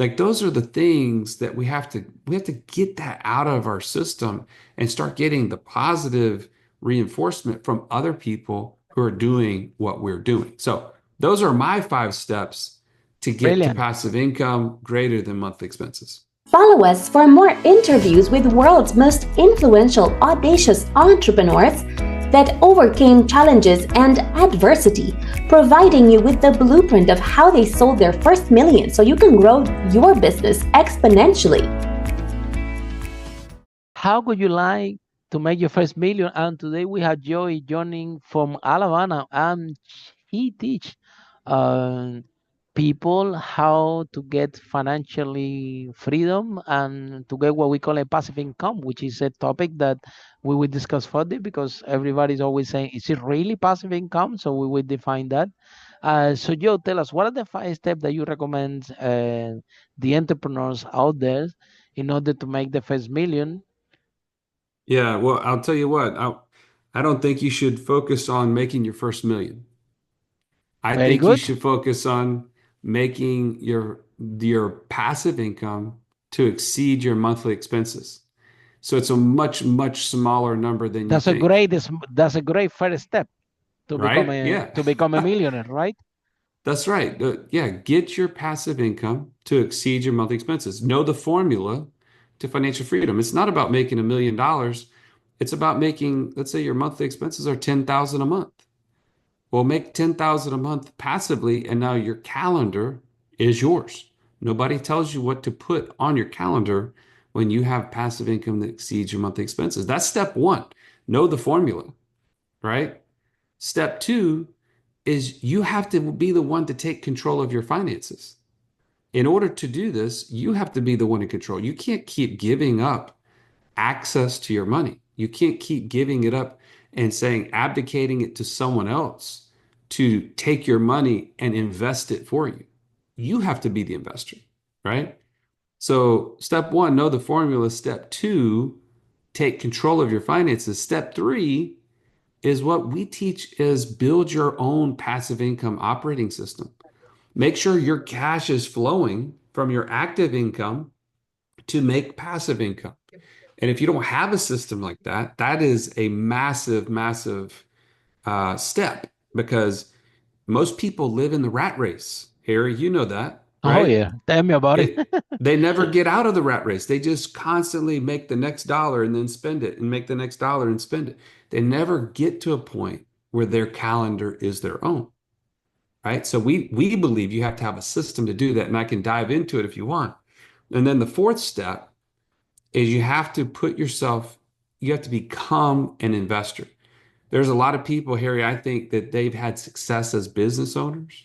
Like those are the things that we have to get that out of our system and start getting the positive reinforcement from other people who are doing what we're doing. So those are my 5 steps to get to Brilliant. passive income greater than monthly expenses. Follow us for more interviews with world's most influential, audacious entrepreneurs that overcame challenges and adversity, providing you with the blueprint of how they sold their first million so you can grow your business exponentially. How would you like to make your first million? And today we have Joey joining from Alabama, and he teach uh, people how to get financially freedom and to get what we call a passive income, which is a topic that we will discuss further because everybody's always saying, is it really passive income? So we will define that. So Joe, tell us, what are the 5 steps that you recommend the entrepreneurs out there in order to make the first million? Yeah, well, I'll tell you what, I don't think you should focus on making your first million. I Very think you good. should focus on making your passive income to exceed your monthly expenses. So it's a much, much smaller number than you That's a think, great that's a great first step right? Yeah. to become a millionaire, right? That's right. Yeah, get your passive income to exceed your monthly expenses. Know the formula to financial freedom. It's not about making $1 million. It's about making, let's say your monthly expenses are 10,000 a month. Well, make 10,000 a month passively, and now your calendar is yours. Nobody tells you what to put on your calendar when you have passive income that exceeds your monthly expenses. That's step one. Know the formula, right? Step two is you have to be the one to take control of your finances. In order to do this, you have to be the one in control. You can't keep giving up access to your money. You can't keep giving it up and saying, abdicating it to someone else to take your money and invest it for you. You have to be the investor, right? So, step one, know the formula. Step two, take control of your finances. Step three is what we teach is build your own passive income operating system. Make sure your cash is flowing from your active income to make passive income. And if you don't have a system like that, that is a massive, massive step because most people live in the rat race. Harry, you know that, Oh right? yeah, tell me about it. They never get out of the rat race. They just constantly make the next dollar and then spend it and make the next dollar and spend it. They never get to a point where their calendar is their own, right? So we believe you have to have a system to do that, and I can dive into it if you want. And then the fourth step is you have to become an investor. There's a lot of people, Harry, I think that they've had success as business owners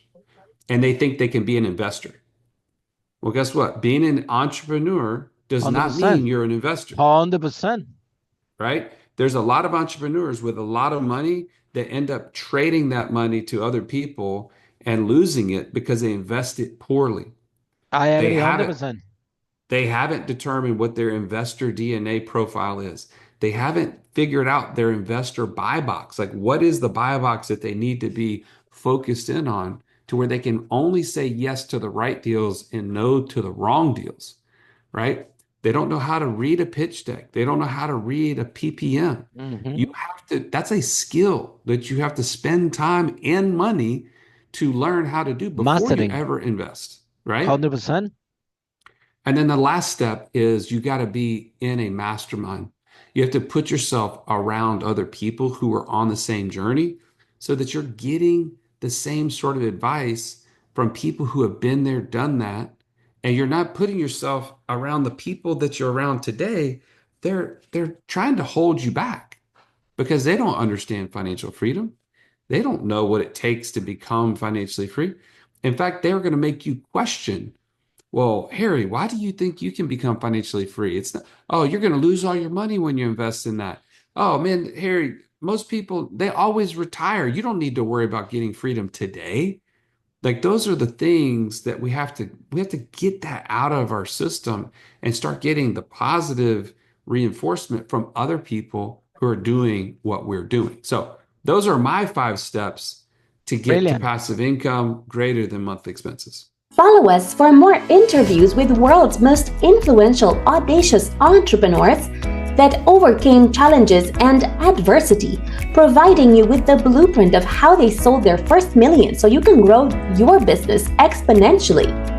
and they think they can be an investor. Well, guess what? Being an entrepreneur does not mean 100%. you're an investor, 100%. right? There's a lot of entrepreneurs with a lot of money that end up trading that money to other people and losing it because they invest it poorly. I They agree haven't 100%. They haven't determined what their investor DNA profile is. They haven't figured out their investor buy box. Like, what is the buy box that they need to be focused in on to where they can only say yes to the right deals and no to the wrong deals, right? They don't know how to read a pitch deck. They don't know how to read a PPM. You Hmm. have to, that's a skill that you have to spend time and money to learn how to do before you Mastering ever invest, right? 100%. And then the last step is you got to be in a mastermind. You have to put yourself around other people who are on the same journey so that you're getting the same sort of advice from people who have been there, done that. And you're not putting yourself around the people that you're around today. They're trying to hold you back because they don't understand financial freedom. They don't know what it takes to become financially free. In fact, they're going to make you question, well, Harry, why do you think you can become financially free? It's not, oh, you're going to lose all your money when you invest in that. Oh, man, Harry, most people, they always retire. You don't need to worry about getting freedom today. Like those are the things that we have to get that out of our system and start getting the positive reinforcement from other people who are doing what we're doing. So those are my 5 steps to get to Brilliant. passive income greater than monthly expenses. Follow us for more interviews with world's most influential, audacious entrepreneurs that overcame challenges and adversity, providing you with the blueprint of how they sold their first million so you can grow your business exponentially.